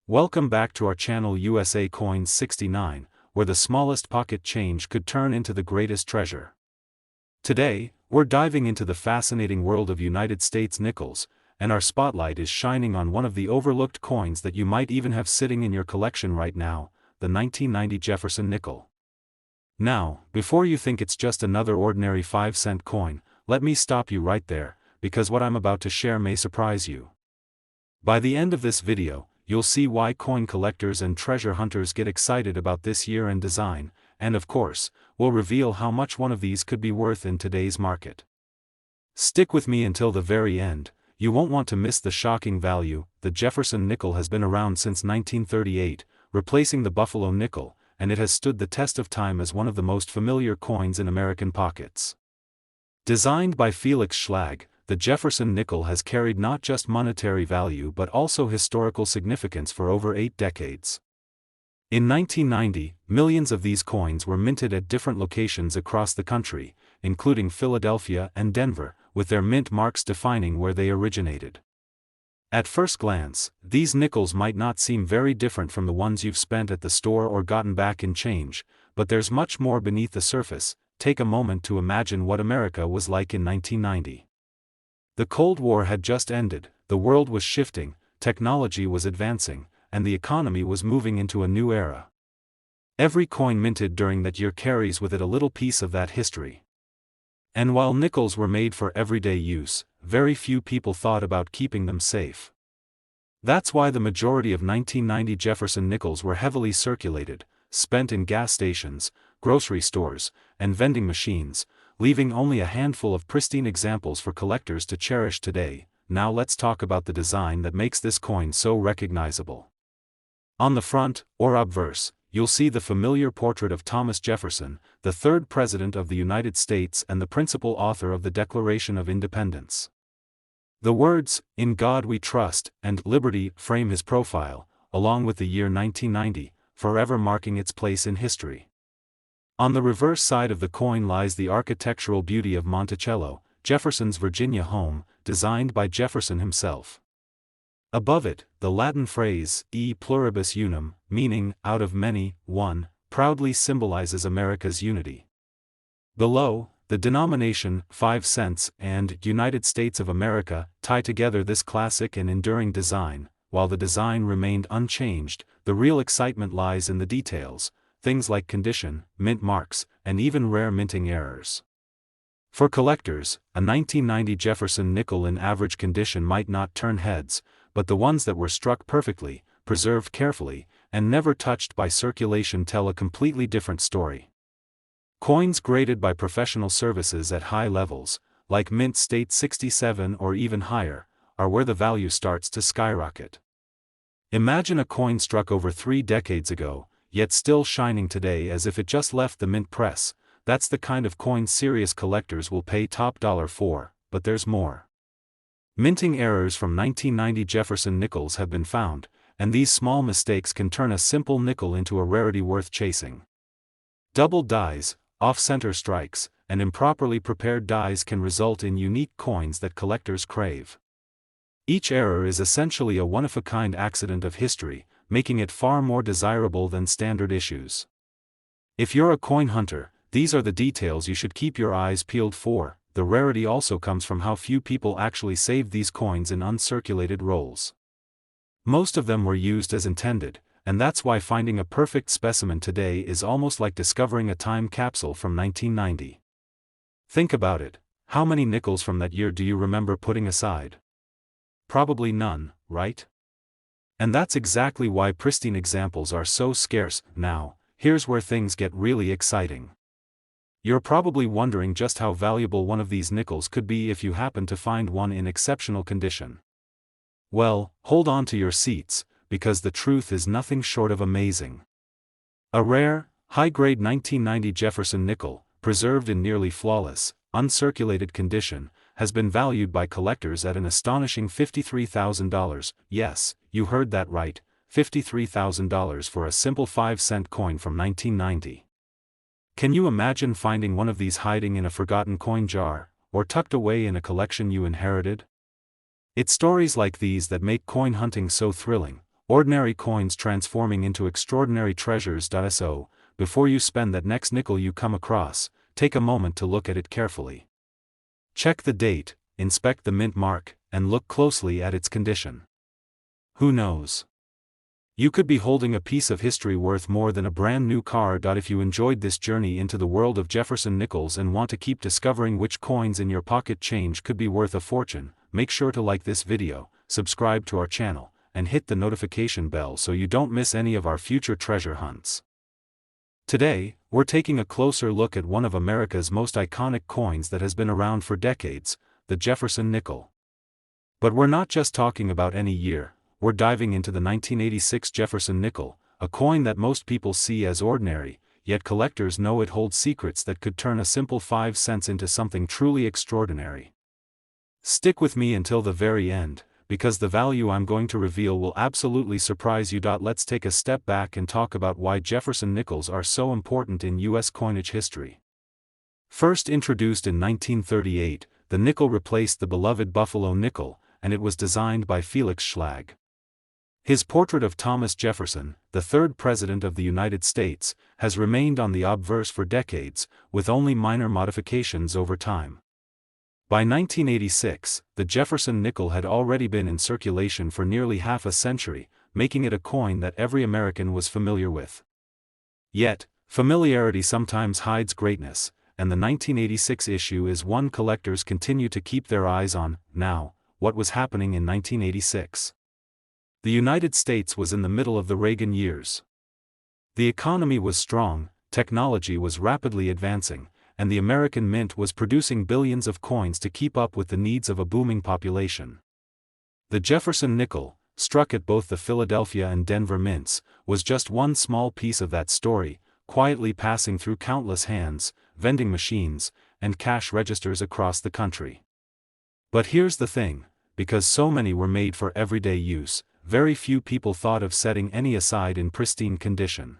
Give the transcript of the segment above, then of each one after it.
Welcome back to our channel USA Coins 69, where the smallest pocket change could turn into the greatest treasure. Today, we're diving into the fascinating world of United States nickels, and our spotlight is shining on one of the overlooked coins that you might even have sitting in your collection right now, the 1990 Jefferson nickel. Now, before you think it's just another ordinary 5-cent coin, let me stop you right there, because what I'm about to share may surprise you. By the end of this video, you'll see why coin collectors and treasure hunters get excited about this year-end design, and of course, we'll reveal how much one of these could be worth in today's market. Stick with me until the very end. You won't want to miss the shocking value. The Jefferson nickel has been around since 1938, replacing the Buffalo nickel, and it has stood the test of time as one of the most familiar coins in American pockets. Designed by Felix Schlag, the Jefferson nickel has carried not just monetary value but also historical significance for over 8 decades. In 1990, millions of these coins were minted at different locations across the country, including Philadelphia and Denver, with their mint marks defining where they originated. At first glance, these nickels might not seem very different from the ones you've spent at the store or gotten back in change, but there's much more beneath the surface. Take a moment to imagine what America was like in 1990. The Cold War had just ended, the world was shifting, technology was advancing, and the economy was moving into a new era. Every coin minted during that year carries with it a little piece of that history. And while nickels were made for everyday use, very few people thought about keeping them safe. That's why the majority of 1990 Jefferson nickels were heavily circulated, spent in gas stations, grocery stores, and vending machines, leaving only a handful of pristine examples for collectors to cherish today. Now let's talk about the design that makes this coin so recognizable. On the front, or obverse, you'll see the familiar portrait of Thomas Jefferson, the third President of the United States and the principal author of the Declaration of Independence. The words, "In God We Trust," and "Liberty" frame his profile, along with the year 1990, forever marking its place in history. On the reverse side of the coin lies the architectural beauty of Monticello, Jefferson's Virginia home, designed by Jefferson himself. Above it, the Latin phrase, e pluribus unum, meaning, out of many, one, proudly symbolizes America's unity. Below, the denomination, 5 cents, and United States of America, tie together this classic and enduring design. While the design remained unchanged, the real excitement lies in the details, things like condition, mint marks, and even rare minting errors. For collectors, a 1990 Jefferson nickel in average condition might not turn heads, but the ones that were struck perfectly, preserved carefully, and never touched by circulation tell a completely different story. Coins graded by professional services at high levels, like mint state 67 or even higher, are where the value starts to skyrocket. Imagine a coin struck over 3 decades ago, yet still shining today as if it just left the mint press. That's the kind of coin serious collectors will pay top dollar for, but there's more. Minting errors from 1990 Jefferson nickels have been found, and these small mistakes can turn a simple nickel into a rarity worth chasing. Double dies, off-center strikes, and improperly prepared dies can result in unique coins that collectors crave. Each error is essentially a one-of-a-kind accident of history, making it far more desirable than standard issues. If you're a coin hunter, these are the details you should keep your eyes peeled for. The rarity also comes from how few people actually saved these coins in uncirculated rolls. Most of them were used as intended, and that's why finding a perfect specimen today is almost like discovering a time capsule from 1990. Think about it, how many nickels from that year do you remember putting aside? Probably none, right? And that's exactly why pristine examples are so scarce. Now, here's where things get really exciting. You're probably wondering just how valuable one of these nickels could be if you happen to find one in exceptional condition. Well, hold on to your seats, because the truth is nothing short of amazing. A rare, high-grade 1990 Jefferson nickel, preserved in nearly flawless, uncirculated condition, has been valued by collectors at an astonishing $53,000. Yes, you heard that right, $53,000 for a simple 5-cent coin from 1990. Can you imagine finding one of these hiding in a forgotten coin jar, or tucked away in a collection you inherited? It's stories like these that make coin hunting so thrilling. ordinary coins transforming into extraordinary treasures. So, before you spend that next nickel you come across, take a moment to look at it carefully. Check the date, inspect the mint mark, and look closely at its condition. Who knows? You could be holding a piece of history worth more than a brand new car. If you enjoyed this journey into the world of Jefferson Nickels and want to keep discovering which coins in your pocket change could be worth a fortune, make sure to like this video, subscribe to our channel, and hit the notification bell so you don't miss any of our future treasure hunts. Today, we're taking a closer look at one of America's most iconic coins that has been around for decades, the Jefferson nickel. But we're not just talking about any year. We're diving into the 1986 Jefferson nickel, a coin that most people see as ordinary, yet collectors know it holds secrets that could turn a simple 5 cents into something truly extraordinary. Stick with me until the very end, because the value I'm going to reveal will absolutely surprise you. Let's take a step back and talk about why Jefferson nickels are so important in U.S. coinage history. First introduced in 1938, the nickel replaced the beloved Buffalo nickel, and it was designed by Felix Schlag. His portrait of Thomas Jefferson, the third President of the United States, has remained on the obverse for decades, with only minor modifications over time. By 1986, the Jefferson nickel had already been in circulation for nearly half a century, making it a coin that every American was familiar with. Yet, familiarity sometimes hides greatness, and the 1986 issue is one collectors continue to keep their eyes on. Now, what was happening in 1986? The United States was in the middle of the Reagan years. The economy was strong, technology was rapidly advancing, and the American mint was producing billions of coins to keep up with the needs of a booming population. The Jefferson nickel, struck at both the Philadelphia and Denver mints, was just one small piece of that story, quietly passing through countless hands, vending machines, and cash registers across the country. But here's the thing, because so many were made for everyday use, very few people thought of setting any aside in pristine condition.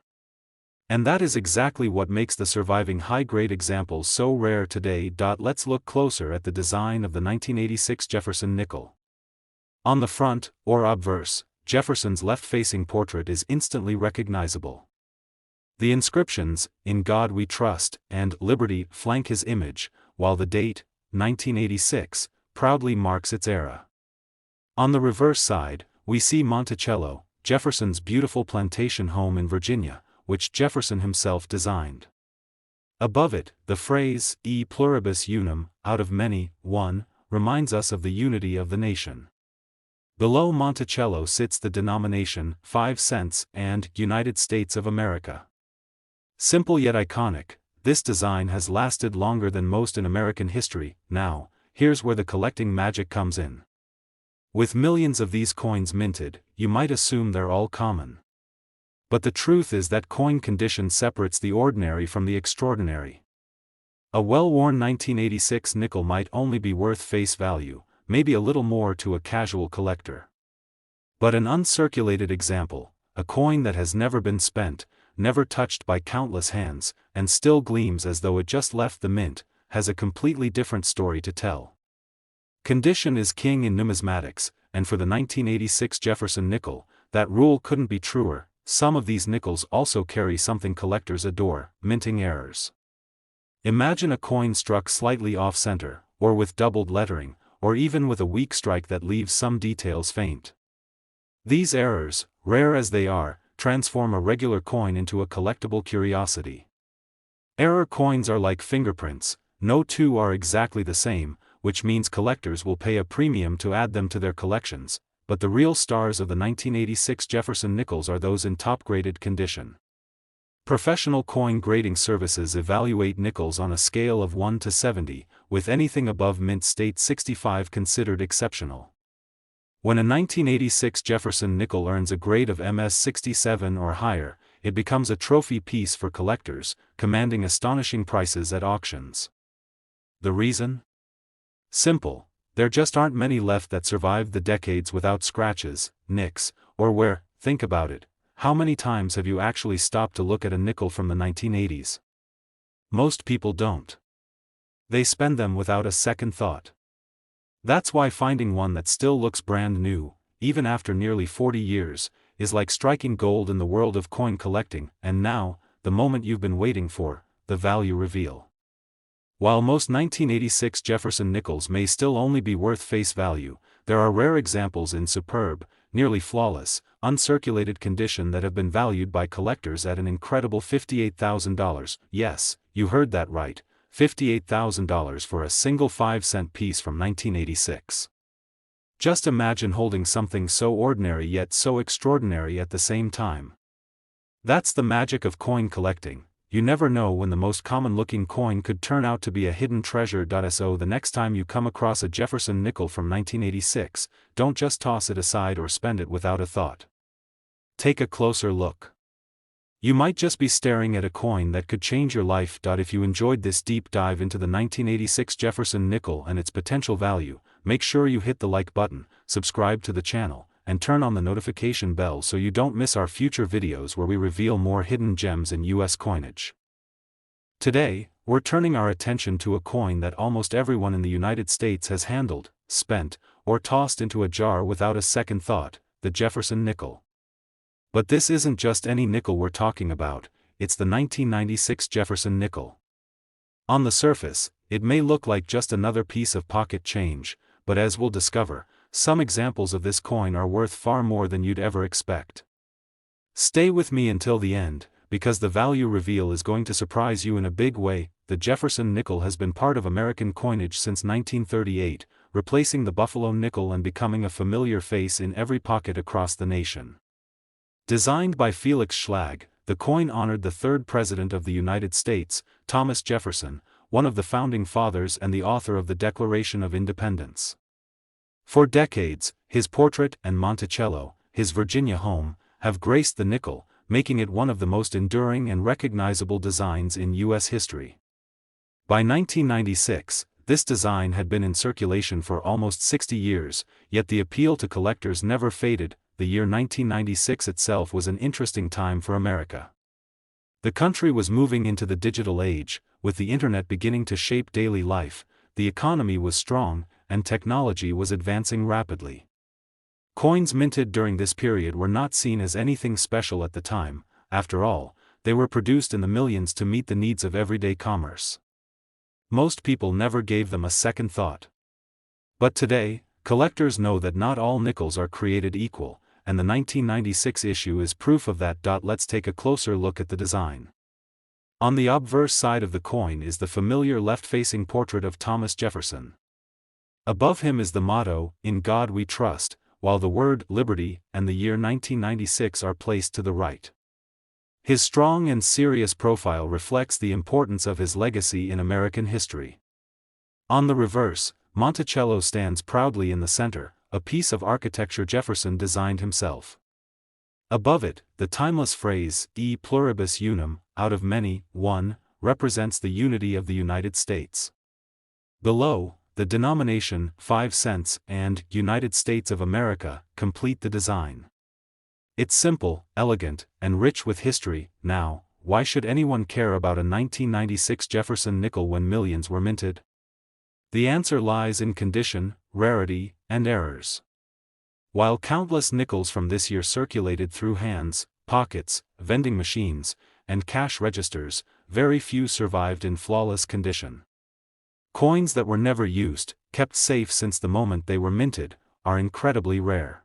And that is exactly what makes the surviving high-grade examples so rare today. Let's look closer at the design of the 1986 Jefferson nickel. On the front, or obverse, Jefferson's left-facing portrait is instantly recognizable. The inscriptions, "In God We Trust," and "Liberty," flank his image, while the date, 1986, proudly marks its era. On the reverse side, we see Monticello, Jefferson's beautiful plantation home in Virginia, which Jefferson himself designed. Above it, the phrase, "E pluribus unum," out of many, one, reminds us of the unity of the nation. Below Monticello sits the denomination, 5 cents, and United States of America. Simple yet iconic, this design has lasted longer than most in American history. Now, here's where the collecting magic comes in. With millions of these coins minted, you might assume they're all common. But the truth is that coin condition separates the ordinary from the extraordinary. A well-worn 1986 nickel might only be worth face value, maybe a little more to a casual collector. But an uncirculated example, a coin that has never been spent, never touched by countless hands, and still gleams as though it just left the mint, has a completely different story to tell. Condition is king in numismatics, and for the 1986 Jefferson nickel, that rule couldn't be truer. Some of these nickels also carry something collectors adore: minting errors. Imagine a coin struck slightly off-center, or with doubled lettering, or even with a weak strike that leaves some details faint. These errors, rare as they are, transform a regular coin into a collectible curiosity. Error coins are like fingerprints, no two are exactly the same, which means collectors will pay a premium to add them to their collections, but the real stars of the 1986 Jefferson nickels are those in top-graded condition. Professional coin grading services evaluate nickels on a scale of 1 to 70, with anything above mint state 65 considered exceptional. When a 1986 Jefferson nickel earns a grade of MS 67 or higher, it becomes a trophy piece for collectors, commanding astonishing prices at auctions. The reason? Simple, there just aren't many left that survived the decades without scratches, nicks, or wear. Think about it, how many times have you actually stopped to look at a nickel from the 1980s? Most people don't. They spend them without a second thought. That's why finding one that still looks brand new, even after nearly 40 years, is like striking gold in the world of coin collecting, and now, the moment you've been waiting for, the value reveal. While most 1986 Jefferson nickels may still only be worth face value, there are rare examples in superb, nearly flawless, uncirculated condition that have been valued by collectors at an incredible $58,000. Yes, you heard that right, $58,000 for a single 5-cent piece from 1986. Just imagine holding something so ordinary yet so extraordinary at the same time. That's the magic of coin collecting. You never know when the most common-looking coin could turn out to be a hidden treasure. So the next time you come across a Jefferson nickel from 1986, don't just toss it aside or spend it without a thought. Take a closer look. You might just be staring at a coin that could change your life. If you enjoyed this deep dive into the 1986 Jefferson nickel and its potential value, make sure you hit the like button, subscribe to the channel, and turn on the notification bell so you don't miss our future videos where we reveal more hidden gems in US coinage. Today, we're turning our attention to a coin that almost everyone in the United States has handled, spent, or tossed into a jar without a second thought, the Jefferson nickel. But this isn't just any nickel we're talking about, it's the 1996 Jefferson nickel. On the surface, it may look like just another piece of pocket change, but as we'll discover, some examples of this coin are worth far more than you'd ever expect. Stay with me until the end, because the value reveal is going to surprise you in a big way. The Jefferson nickel has been part of American coinage since 1938, replacing the Buffalo nickel and becoming a familiar face in every pocket across the nation. Designed by Felix Schlag, the coin honored the third President of the United States, Thomas Jefferson, one of the founding fathers and the author of the Declaration of Independence. For decades, his portrait and Monticello, his Virginia home, have graced the nickel, making it one of the most enduring and recognizable designs in U.S. history. By 1996, this design had been in circulation for almost 60 years, yet the appeal to collectors never faded. The year 1996 itself was an interesting time for America. The country was moving into the digital age, with the internet beginning to shape daily life, the economy was strong, and technology was advancing rapidly. Coins minted during this period were not seen as anything special at the time. After all, they were produced in the millions to meet the needs of everyday commerce. Most people never gave them a second thought. But today, collectors know that not all nickels are created equal, and the 1996 issue is proof of that. Let's take a closer look at the design. On the obverse side of the coin is the familiar left-facing portrait of Thomas Jefferson. Above him is the motto, "In God We Trust," while the word "Liberty" and the year 1996 are placed to the right. His strong and serious profile reflects the importance of his legacy in American history. On the reverse, Monticello stands proudly in the center, a piece of architecture Jefferson designed himself. Above it, the timeless phrase, "E pluribus unum," out of many, one, represents the unity of the United States. Below, the denomination, 5 cents, and United States of America, complete the design. It's simple, elegant, and rich with history. Now, why should anyone care about a 1996 Jefferson nickel when millions were minted? The answer lies in condition, rarity, and errors. While countless nickels from this year circulated through hands, pockets, vending machines, and cash registers, very few survived in flawless condition. Coins that were never used, kept safe since the moment they were minted, are incredibly rare.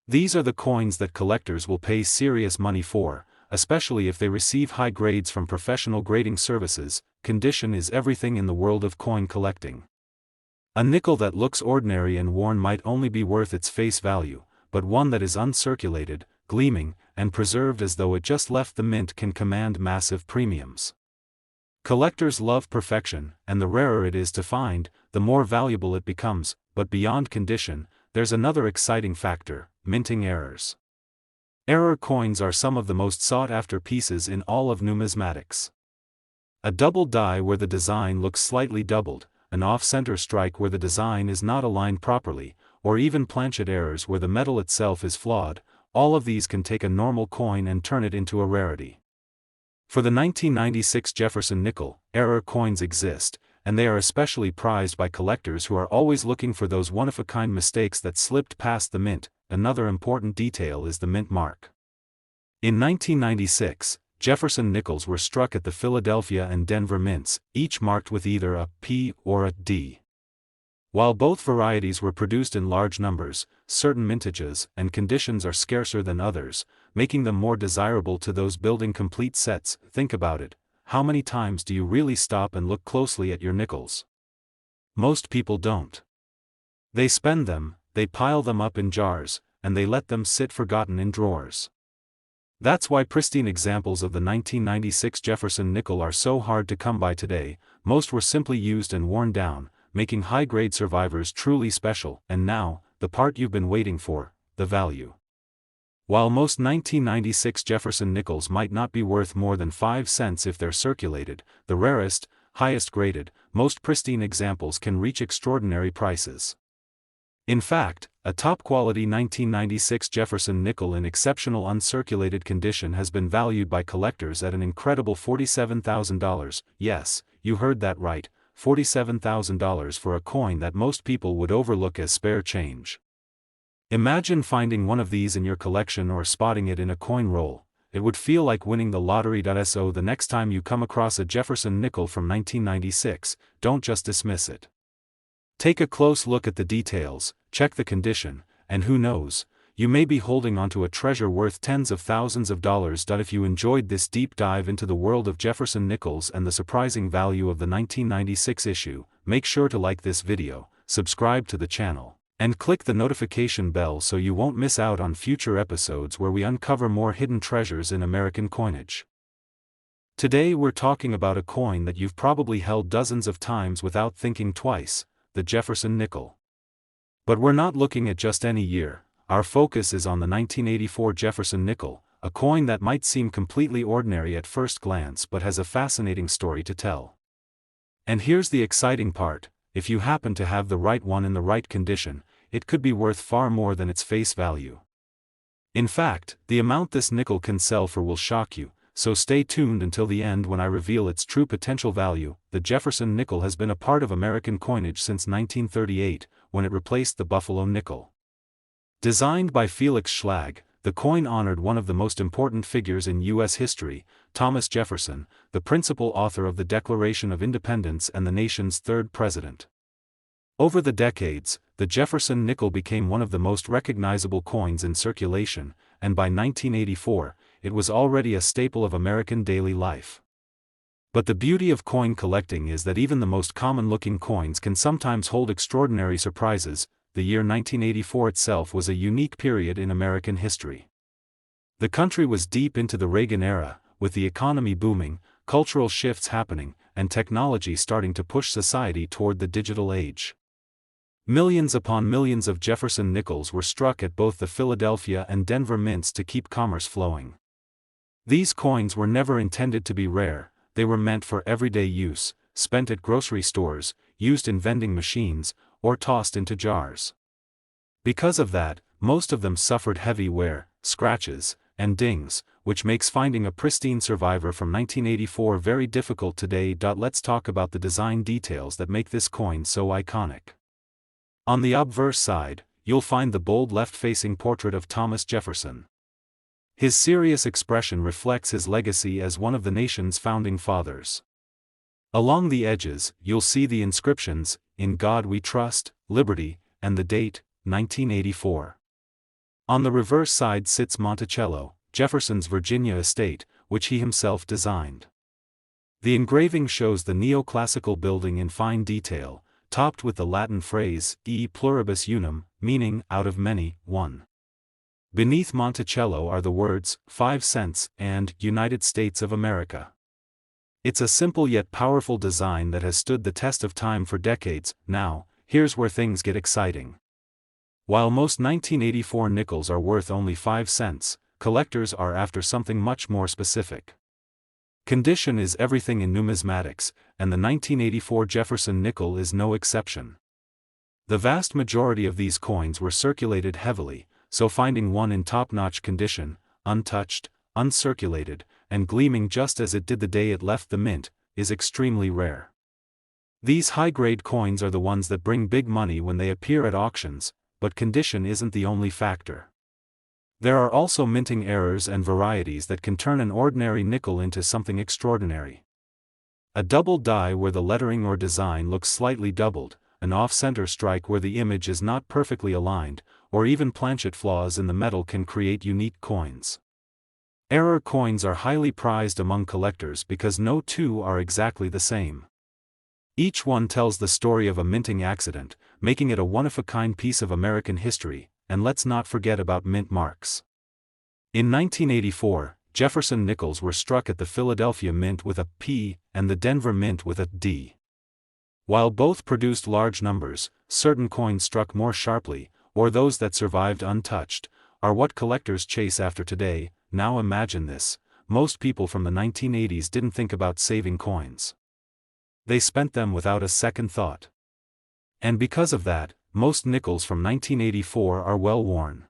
These are the coins that collectors will pay serious money for, especially if they receive high grades from professional grading services. Condition is everything in the world of coin collecting. A nickel that looks ordinary and worn might only be worth its face value, but one that is uncirculated, gleaming, and preserved as though it just left the mint can command massive premiums. Collectors love perfection, and the rarer it is to find, the more valuable it becomes. But beyond condition, there's another exciting factor: minting errors. Error coins are some of the most sought-after pieces in all of numismatics. A double die where the design looks slightly doubled, an off-center strike where the design is not aligned properly, or even planchet errors where the metal itself is flawed, all of these can take a normal coin and turn it into a rarity. For the 1996 Jefferson nickel, error coins exist, and they are especially prized by collectors who are always looking for those one-of-a-kind mistakes that slipped past the mint. Another important detail is the mint mark. In 1996, Jefferson nickels were struck at the Philadelphia and Denver mints, each marked with either a P or a D. While both varieties were produced in large numbers, certain mintages and conditions are scarcer than others, making them more desirable to those building complete sets. Think about it. How many times do you really stop and look closely at your nickels? Most people don't. They spend them, they pile them up in jars, and they let them sit forgotten in drawers. That's why pristine examples of the 1996 Jefferson nickel are so hard to come by today. Most were simply used and worn down, making high-grade survivors truly special. And now, the part you've been waiting for, the value. While most 1996 Jefferson nickels might not be worth more than 5 cents if they're circulated, the rarest, highest graded, most pristine examples can reach extraordinary prices. In fact, a top-quality 1996 Jefferson nickel in exceptional uncirculated condition has been valued by collectors at an incredible $47,000. Yes, you heard that right, $47,000 for a coin that most people would overlook as spare change. Imagine finding one of these in your collection or spotting it in a coin roll. It would feel like winning the lottery. So the next time you come across a Jefferson nickel from 1996, don't just dismiss it. Take a close look at the details, check the condition, and who knows, you may be holding onto a treasure worth tens of thousands of dollars. If you enjoyed this deep dive into the world of Jefferson nickels and the surprising value of the 1996 issue, make sure to like this video, subscribe to the channel, and click the notification bell so you won't miss out on future episodes where we uncover more hidden treasures in American coinage. Today we're talking about a coin that you've probably held dozens of times without thinking twice, the Jefferson nickel. But we're not looking at just any year. Our focus is on the 1984 Jefferson nickel, a coin that might seem completely ordinary at first glance but has a fascinating story to tell. And here's the exciting part: if you happen to have the right one in the right condition, it could be worth far more than its face value. In fact, the amount this nickel can sell for will shock you, so stay tuned until the end when I reveal its true potential value. The Jefferson nickel has been a part of American coinage since 1938, when it replaced the Buffalo nickel. Designed by Felix Schlag, the coin honored one of the most important figures in U.S. history, Thomas Jefferson, the principal author of the Declaration of Independence and the nation's third president. Over the decades, the Jefferson nickel became one of the most recognizable coins in circulation, and by 1984, it was already a staple of American daily life. But the beauty of coin collecting is that even the most common-looking coins can sometimes hold extraordinary surprises. The year 1984 itself was a unique period in American history. The country was deep into the Reagan era, with the economy booming, cultural shifts happening, and technology starting to push society toward the digital age. Millions upon millions of Jefferson nickels were struck at both the Philadelphia and Denver mints to keep commerce flowing. These coins were never intended to be rare, they were meant for everyday use, spent at grocery stores, used in vending machines, or tossed into jars. Because of that, most of them suffered heavy wear, scratches, and dings, which makes finding a pristine survivor from 1984 very difficult today. Let's talk about the design details that make this coin so iconic. On the obverse side, you'll find the bold left-facing portrait of Thomas Jefferson. His serious expression reflects his legacy as one of the nation's founding fathers. Along the edges, you'll see the inscriptions, "In God We Trust," "Liberty," and the date, 1984. On the reverse side sits Monticello, Jefferson's Virginia estate, which he himself designed. The engraving shows the neoclassical building in fine detail, topped with the Latin phrase, "E pluribus unum," meaning, out of many, one. Beneath Monticello are the words, 5 cents, and United States of America. It's a simple yet powerful design that has stood the test of time for decades. Now, here's where things get exciting. While most 1984 nickels are worth only 5 cents, collectors are after something much more specific. Condition is everything in numismatics, and the 1984 Jefferson nickel is no exception. The vast majority of these coins were circulated heavily, so finding one in top-notch condition, untouched, uncirculated, and gleaming just as it did the day it left the mint, is extremely rare. These high-grade coins are the ones that bring big money when they appear at auctions, but condition isn't the only factor. There are also minting errors and varieties that can turn an ordinary nickel into something extraordinary. A doubled die where the lettering or design looks slightly doubled, an off-center strike where the image is not perfectly aligned, or even planchet flaws in the metal can create unique coins. Error coins are highly prized among collectors because no two are exactly the same. Each one tells the story of a minting accident, making it a one-of-a-kind piece of American history, and let's not forget about mint marks. In 1984, Jefferson Nickels were struck at the Philadelphia Mint with a P and the Denver Mint with a D. While both produced large numbers, certain coins struck more sharply, or those that survived untouched, are what collectors chase after today. Now imagine this: most people from the 1980s didn't think about saving coins. They spent them without a second thought. And because of that, most nickels from 1984 are well worn.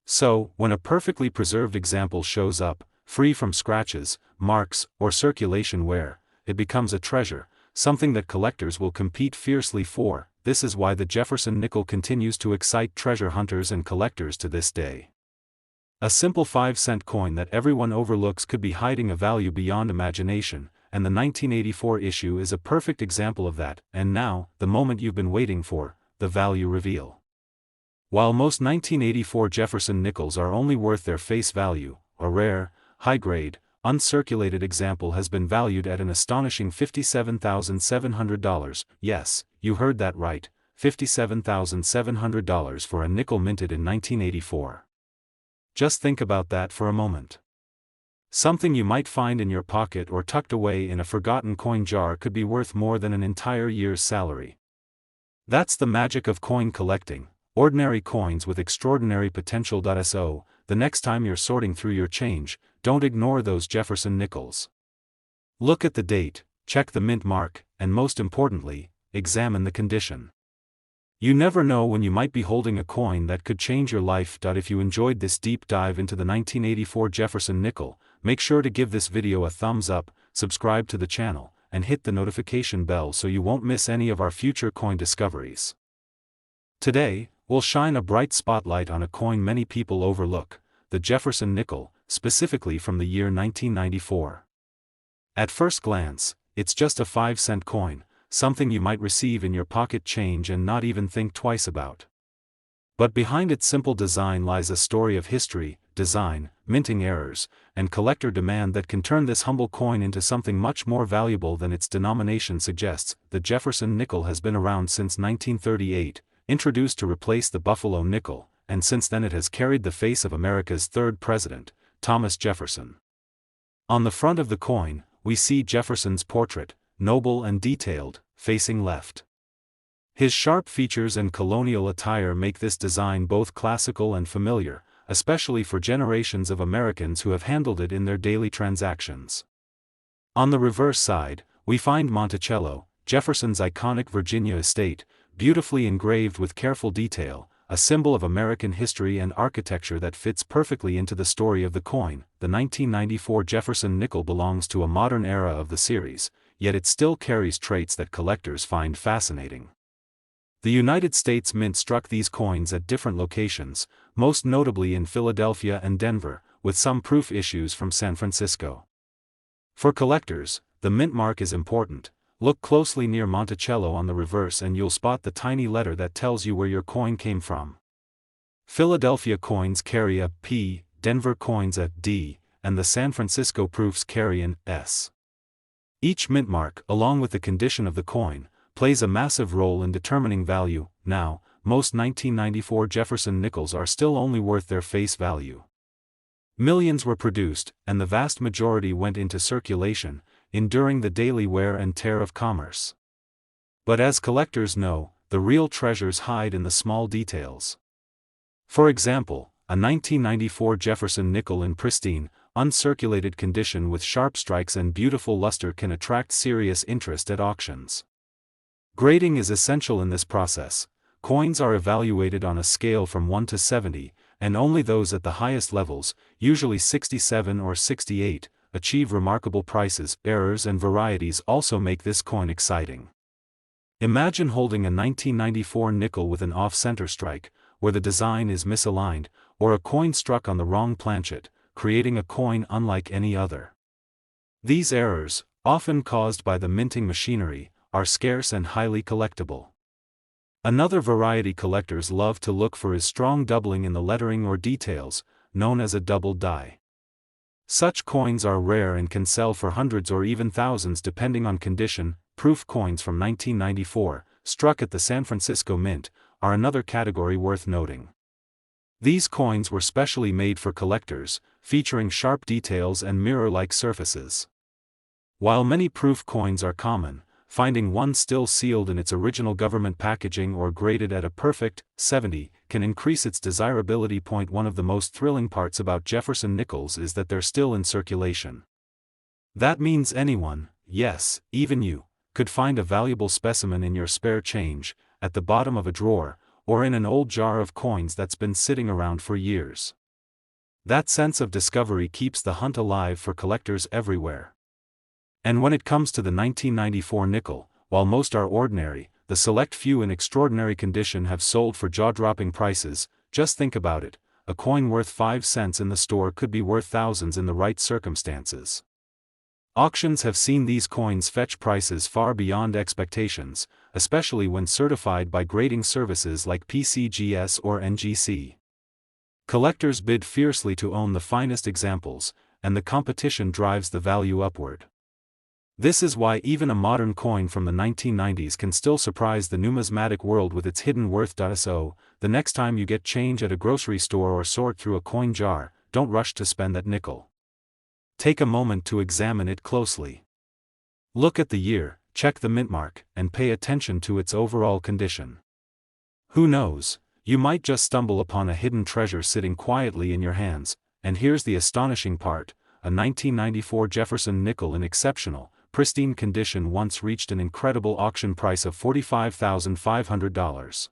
So, when a perfectly preserved example shows up, free from scratches, marks, or circulation wear, it becomes a treasure, something that collectors will compete fiercely for. This is why the Jefferson nickel continues to excite treasure hunters and collectors to this day. A simple 5-cent coin that everyone overlooks could be hiding a value beyond imagination, and the 1984 issue is a perfect example of that. And now, the moment you've been waiting for, the value reveal. While most 1984 Jefferson nickels are only worth their face value, a rare, high-grade, uncirculated example has been valued at an astonishing $57,700. Yes, you heard that right, $57,700 for a nickel minted in 1984. Just think about that for a moment. Something you might find in your pocket or tucked away in a forgotten coin jar could be worth more than an entire year's salary. That's the magic of coin collecting, ordinary coins with extraordinary potential. So, the next time you're sorting through your change, don't ignore those Jefferson nickels. Look at the date, check the mint mark, and most importantly, examine the condition. You never know when you might be holding a coin that could change your life. If you enjoyed this deep dive into the 1984 Jefferson nickel, make sure to give this video a thumbs up, subscribe to the channel, and hit the notification bell so you won't miss any of our future coin discoveries. Today, we'll shine a bright spotlight on a coin many people overlook, the Jefferson nickel, specifically from the year 1994. At first glance, it's just a 5-cent coin, something you might receive in your pocket change and not even think twice about. But behind its simple design lies a story of history, design, minting errors, and collector demand that can turn this humble coin into something much more valuable than its denomination suggests. The Jefferson nickel has been around since 1938, introduced to replace the Buffalo nickel, and since then it has carried the face of America's third president, Thomas Jefferson. On the front of the coin, we see Jefferson's portrait, noble and detailed, facing left. His sharp features and colonial attire make this design both classical and familiar, especially for generations of Americans who have handled it in their daily transactions. On the reverse side, we find Monticello, Jefferson's iconic Virginia estate, beautifully engraved with careful detail, a symbol of American history and architecture that fits perfectly into the story of the coin. The 1994 Jefferson nickel belongs to a modern era of the series, yet it still carries traits that collectors find fascinating. The United States Mint struck these coins at different locations, most notably in Philadelphia and Denver, with some proof issues from San Francisco. For collectors, the mint mark is important. Look closely near Monticello on the reverse and you'll spot the tiny letter that tells you where your coin came from. Philadelphia coins carry a P, Denver coins a D, and the San Francisco proofs carry an S. Each mint mark, along with the condition of the coin, plays a massive role in determining value. Now, most 1994 Jefferson nickels are still only worth their face value. Millions were produced, and the vast majority went into circulation, enduring the daily wear and tear of commerce. But as collectors know, the real treasures hide in the small details. For example, a 1994 Jefferson nickel in pristine, uncirculated condition with sharp strikes and beautiful luster can attract serious interest at auctions. Grading is essential in this process. Coins are evaluated on a scale from 1 to 70, and only those at the highest levels, usually 67 or 68, achieve remarkable prices. Errors and varieties also make this coin exciting. Imagine holding a 1994 nickel with an off-center strike, where the design is misaligned, or a coin struck on the wrong planchet, creating a coin unlike any other. These errors, often caused by the minting machinery, are scarce and highly collectible. Another variety collectors love to look for is strong doubling in the lettering or details, known as a double die. Such coins are rare and can sell for hundreds or even thousands depending on condition. Proof coins from 1994, struck at the San Francisco Mint, are another category worth noting. These coins were specially made for collectors, featuring sharp details and mirror-like surfaces. While many proof coins are common, finding one still sealed in its original government packaging or graded at a perfect 70 can increase its desirability. One of the most thrilling parts about Jefferson nickels is that they're still in circulation. That means anyone, yes, even you, could find a valuable specimen in your spare change, at the bottom of a drawer, or in an old jar of coins that's been sitting around for years. That sense of discovery keeps the hunt alive for collectors everywhere. And when it comes to the 1994 nickel, while most are ordinary, the select few in extraordinary condition have sold for jaw-dropping prices. Just think about it, a coin worth 5 cents in the store could be worth thousands in the right circumstances. Auctions have seen these coins fetch prices far beyond expectations, especially when certified by grading services like PCGS or NGC. Collectors bid fiercely to own the finest examples, and the competition drives the value upward. This is why even a modern coin from the 1990s can still surprise the numismatic world with its hidden worth. So, the next time you get change at a grocery store or sort through a coin jar, don't rush to spend that nickel. Take a moment to examine it closely. Look at the year, check the mint mark, and pay attention to its overall condition. Who knows, you might just stumble upon a hidden treasure sitting quietly in your hands. And here's the astonishing part, a 1994 Jefferson nickel in exceptional, pristine condition once reached an incredible auction price of $45,500.